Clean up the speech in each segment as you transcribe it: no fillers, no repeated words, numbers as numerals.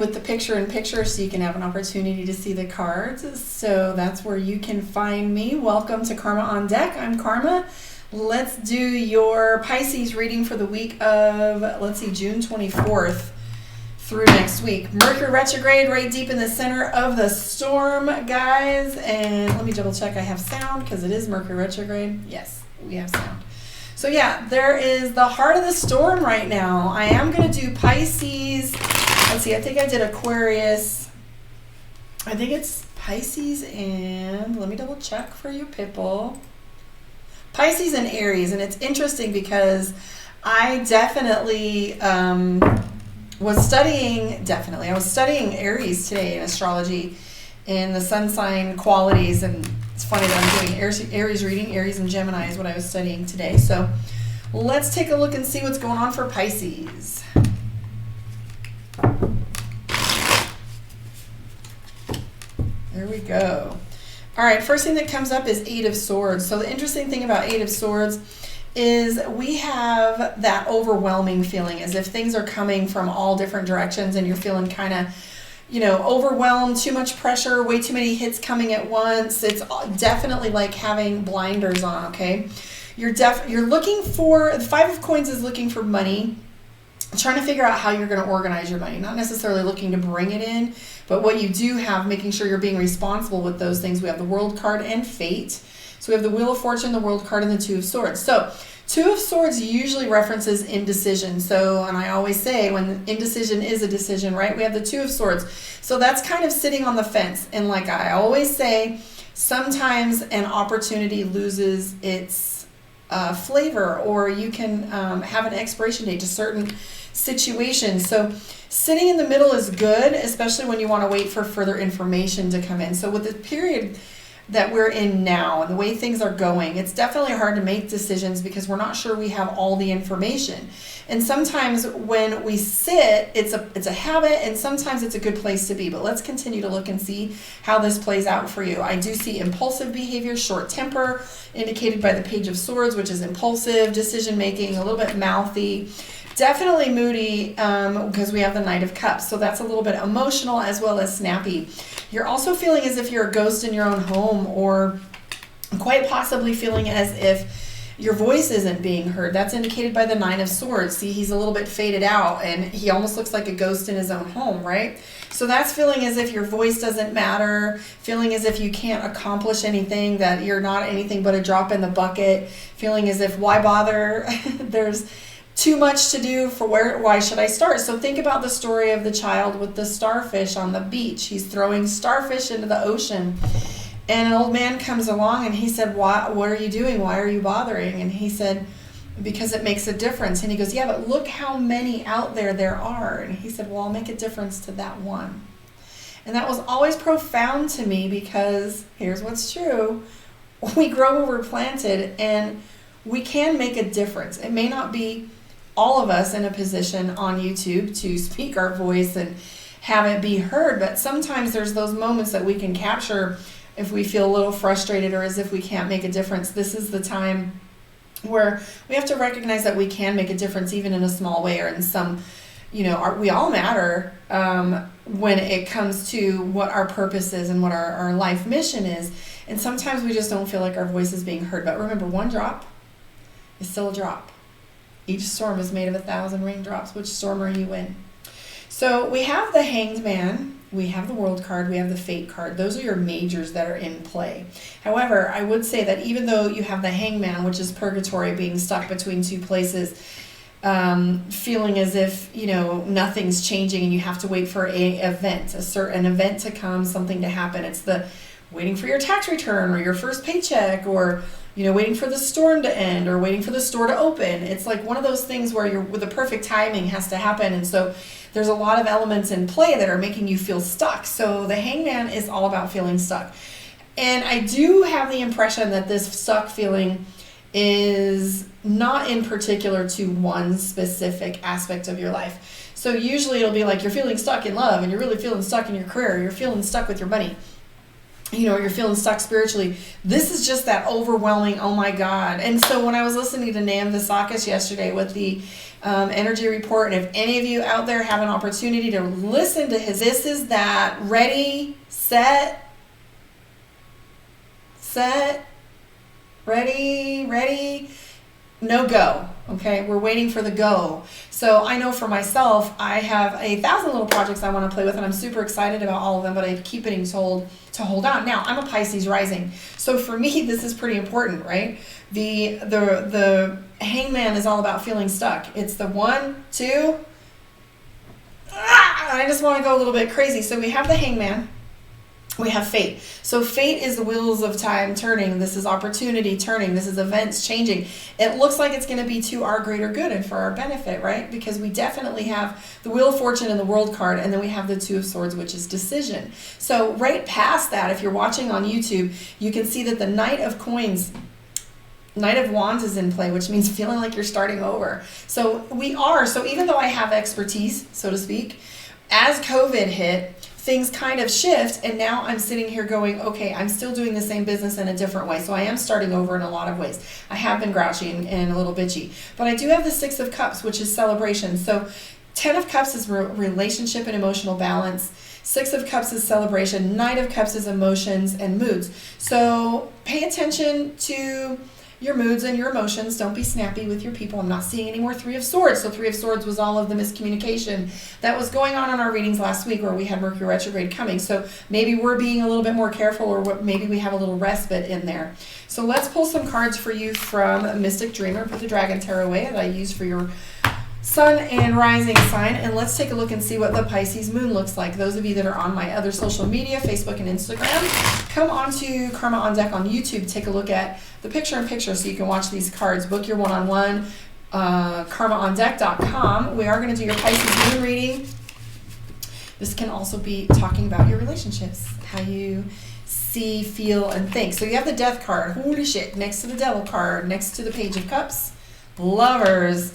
with the picture-in-picture so you can have an opportunity to see the cards. So that's where you can find me. Welcome to Karma on Deck. I'm Karma. Let's do your Pisces reading for the week of, June 24th through next week. Mercury retrograde right deep in the center of the storm, guys. And let me double check I have sound because it is Mercury retrograde. Yes, we have sound. So yeah, there is the heart of the storm right now. I am going to do Pisces. Let's see, I think I did Aquarius. I think it's Pisces and, let me double check for you people. Pisces and Aries. And it's interesting because I definitely was studying Aries today in astrology and the sun sign qualities. And it's funny that I'm doing Aries reading. Aries and Gemini is what I was studying today. So let's take a look and see what's going on for Pisces. There we go. All right, first thing that comes up is Eight of Swords. So the interesting thing about Eight of Swords is we have that overwhelming feeling as if things are coming from all different directions and you're feeling kind of, overwhelmed, too much pressure, way too many hits coming at once. It's definitely like having blinders on, okay? You're looking for, the Five of Coins is looking for money, trying to figure out how you're going to organize your money, not necessarily looking to bring it in, but what you do have, making sure you're being responsible with those things. We have the World card and Fate. So we have the Wheel of Fortune, the World card, and the Two of Swords. So Two of Swords usually references indecision. So, and I always say when indecision is a decision, right? We have the Two of Swords. So that's kind of sitting on the fence. And like I always say, sometimes an opportunity loses its flavor, or you can have an expiration date to certain situations. So sitting in the middle is good, especially when you want to wait for further information to come in. So with the period that we're in now and the way things are going, it's definitely hard to make decisions because we're not sure we have all the information. And sometimes when we sit, it's a habit, and sometimes it's a good place to be. But let's continue to look and see how this plays out for you. I do see impulsive behavior, short temper, indicated by the Page of Swords, which is impulsive, decision making, a little bit mouthy. Definitely moody because we have the Knight of Cups. So that's a little bit emotional as well as snappy. You're also feeling as if you're a ghost in your own home, or quite possibly feeling as if your voice isn't being heard. That's indicated by the Nine of Swords. See, he's a little bit faded out and he almost looks like a ghost in his own home, right? So that's feeling as if your voice doesn't matter, feeling as if you can't accomplish anything, that you're not anything but a drop in the bucket, feeling as if why bother? There's too much to do for why should I start? So think about the story of the child with the starfish on the beach. He's throwing starfish into the ocean, and an old man comes along and he said, what are you doing? Why are you bothering? And he said, because it makes a difference. And he goes, yeah, but look how many out there are. And he said, well, I'll make a difference to that one. And that was always profound to me, because here's what's true. We grow where we're planted, and we can make a difference. It may not be all of us in a position on YouTube to speak our voice and have it be heard, but sometimes there's those moments that we can capture if we feel a little frustrated or as if we can't make a difference. This is the time where we have to recognize that we can make a difference, even in a small way or in some, we all matter when it comes to what our purpose is and what our life mission is. And sometimes we just don't feel like our voice is being heard. But remember, one drop is still a drop. Each storm is made of 1,000 raindrops. Which storm are you in? So we have the Hanged Man, we have the World card, we have the Fate card. Those are your majors that are in play. However, I would say that even though you have the Hanged Man, which is purgatory, being stuck between two places, feeling as if nothing's changing and you have to wait for an event to come, something to happen. It's the waiting for your tax return or your first paycheck, or waiting for the storm to end or waiting for the store to open. It's like one of those things where the perfect timing has to happen. And so there's a lot of elements in play that are making you feel stuck. So the Hangman is all about feeling stuck. And I do have the impression that this stuck feeling is not in particular to one specific aspect of your life. So usually it'll be like you're feeling stuck in love, and you're really feeling stuck in your career, or you're feeling stuck with your money. you're feeling stuck spiritually. This is just that overwhelming, oh my God. And so when I was listening to Nam Visakis yesterday with the energy report, and if any of you out there have an opportunity to listen to this is that ready, ready, no go. Okay, we're waiting for the go. So I know for myself, I have 1,000 little projects I want to play with, and I'm super excited about all of them, but I keep getting told to hold on. Now, I'm a Pisces rising, so for me, this is pretty important, right? The hangman is all about feeling stuck. It's the 1, 2, I just want to go a little bit crazy. So we have the hangman. We have fate. So fate is the wheels of time turning. This is opportunity turning. This is events changing. It looks like it's going to be to our greater good and for our benefit, right? Because we definitely have the Wheel of Fortune and the World card, and then we have the Two of Swords, which is decision. So right past that, if you're watching on YouTube, you can see that the Knight of Wands is in play, which means feeling like you're starting over. So even though I have expertise, so to speak, as COVID hit, things kind of shift, and now I'm sitting here going, okay, I'm still doing the same business in a different way. So I am starting over in a lot of ways. I have been grouchy and a little bitchy, but I do have the Six of Cups, which is celebration. So 10 of Cups is relationship and emotional balance. Six of Cups is celebration. Knight of Cups is emotions and moods. So pay attention to your moods and your emotions. Don't be snappy with your people. I'm not seeing any more Three of Swords. So Three of Swords was all of the miscommunication that was going on in our readings last week where we had Mercury retrograde coming. So maybe we're being a little bit more careful, or maybe we have a little respite in there. So let's pull some cards for you from Mystic Dreamer, put the Dragon Tarot away that I use for your Sun and rising sign, and let's take a look and see what the Pisces moon looks like. Those of you that are on my other social media, Facebook and Instagram, come on to Karma on Deck on YouTube. Take a look at the picture-in-picture so you can watch these cards. Book your one-on-one, karmaondeck.com. We are going to do your Pisces moon reading. This can also be talking about your relationships, how you see, feel, and think. So you have the Death card. Holy shit. Next to the Devil card, next to the Page of Cups, Lovers,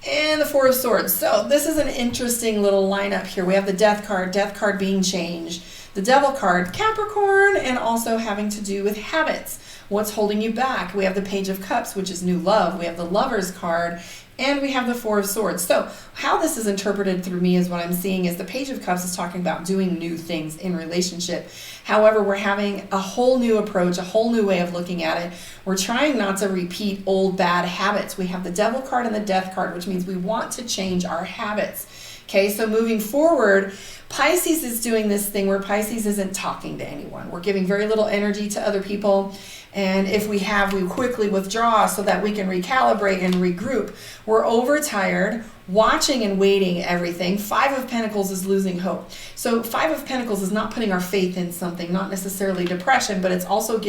and the Four of Swords. So this is an interesting little lineup here. We have the Death card being changed. The Devil card, Capricorn, and also having to do with habits. What's holding you back? We have the Page of Cups, which is new love. We have the Lovers card, and we have the Four of Swords. So how this is interpreted through me is what I'm seeing is the Page of Cups is talking about doing new things in relationship. However, we're having a whole new approach, a whole new way of looking at it. We're trying not to repeat old bad habits. We have the Devil card and the Death card, which means we want to change our habits. Okay, so moving forward, Pisces is doing this thing where Pisces isn't talking to anyone. We're giving very little energy to other people. And if we quickly withdraw so that we can recalibrate and regroup. We're overtired, watching and waiting everything. Five of Pentacles is losing hope. So Five of Pentacles is not putting our faith in something, not necessarily depression, but it's also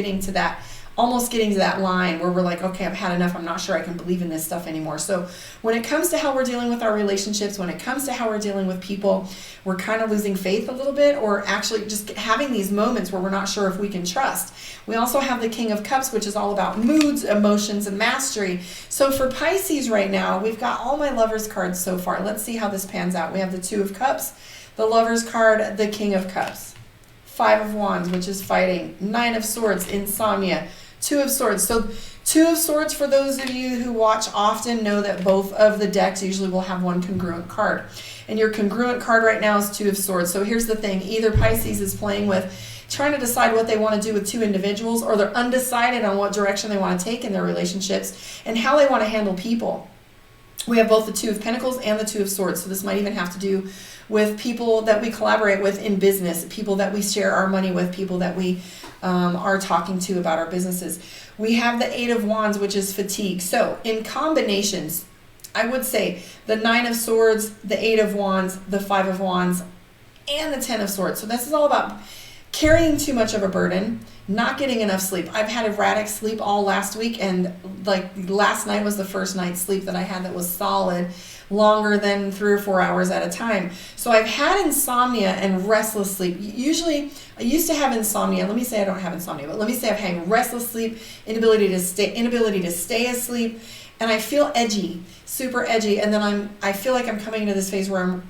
almost getting to that line where we're like, okay, I've had enough. I'm not sure I can believe in this stuff anymore. So when it comes to how we're dealing with our relationships, when it comes to how we're dealing with people, we're kind of losing faith a little bit, or actually just having these moments where we're not sure if we can trust. We also have the King of Cups, which is all about moods, emotions, and mastery. So for Pisces right now, we've got all my Lovers cards so far. Let's see how this pans out. We have the Two of Cups, the Lovers card, the King of Cups, Five of Wands, which is fighting, Nine of Swords, insomnia, Two of Swords. So Two of Swords, for those of you who watch often, know that both of the decks usually will have one congruent card. And your congruent card right now is Two of Swords. So here's the thing. Either Pisces is playing with trying to decide what they want to do with two individuals, or they're undecided on what direction they want to take in their relationships and how they want to handle people. We have both the Two of Pentacles and the Two of Swords. So this might even have to do with people that we collaborate with in business, people that we share our money with, people that we are talking to about our businesses. We have the Eight of Wands, which is fatigue. So in combinations, I would say the Nine of Swords, the Eight of Wands, the Five of Wands, and the Ten of Swords. So this is all about carrying too much of a burden, not getting enough sleep. I've had erratic sleep all last week, and like last night was the first night's sleep that I had that was solid, longer than 3 or 4 hours at a time. So I've had insomnia and restless sleep. Usually, I used to have insomnia. Let me say I don't have insomnia, but let me say I've had restless sleep, inability to stay asleep, and I feel edgy, super edgy. And then I feel like I'm coming into this phase where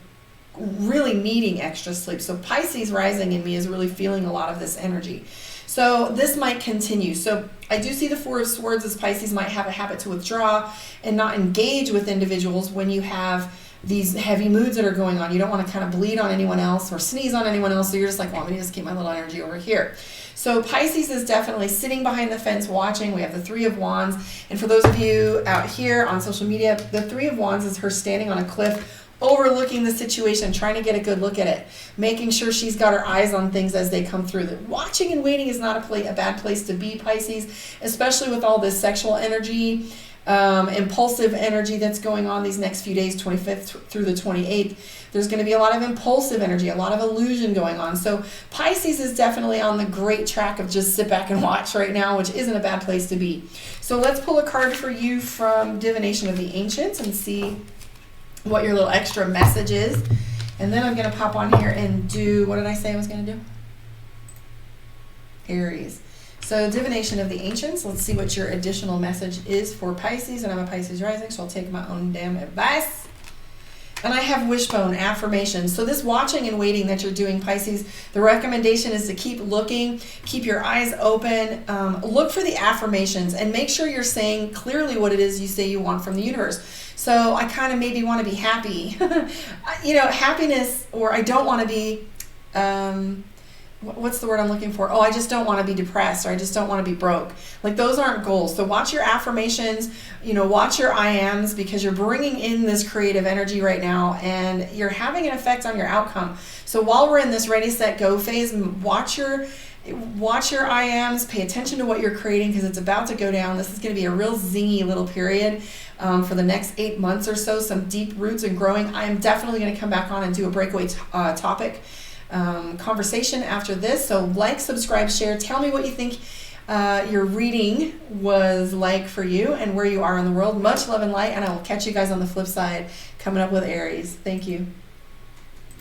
really needing extra sleep. So Pisces rising in me is really feeling a lot of this energy. So this might continue. So I do see the Four of Swords as Pisces might have a habit to withdraw and not engage with individuals when you have these heavy moods that are going on. You don't want to kind of bleed on anyone else or sneeze on anyone else. So you're just like, well, let me just keep my little energy over here. So Pisces is definitely sitting behind the fence watching. We have the Three of Wands. And for those of you out here on social media, the Three of Wands is her standing on a cliff overlooking the situation, trying to get a good look at it, making sure she's got her eyes on things as they come through. Watching and waiting is not a bad place to be, Pisces, especially with all this sexual energy, impulsive energy that's going on these next few days, 25th through the 28th. There's going to be a lot of impulsive energy, a lot of illusion going on. So Pisces is definitely on the great track of just sit back and watch right now, which isn't a bad place to be. So let's pull a card for you from Divination of the Ancients and see what your little extra message is. And then I'm going to pop on here and do, what did I say I was going to do? Aries. So Divination of the Ancients, let's see what your additional message is for Pisces. And I'm a Pisces rising, so I'll take my own damn advice. And I have wishbone affirmation. So this watching and waiting that you're doing, Pisces, the recommendation is to keep looking, keep your eyes open, look for the affirmations, and make sure you're saying clearly what it is you say you want from the universe. So I kind of maybe want to be happy. You know, happiness, or I don't want to be, what's the word I'm looking for? Oh, I just don't want to be depressed, or I just don't want to be broke. Like, those aren't goals. So watch your affirmations, you know, watch your I ams, because you're bringing in this creative energy right now and you're having an effect on your outcome. So while we're in this ready, set, go phase, watch your I ams, pay attention to what you're creating, because it's about to go down. This is going to be a real zingy little period for the next 8 months or so, some deep roots and growing. I am definitely going to come back on and do a breakaway topic conversation after this. So like, subscribe, share. Tell me what you think your reading was like for you and where you are in the world. Much love and light, and I will catch you guys on the flip side coming up with Aries. Thank you.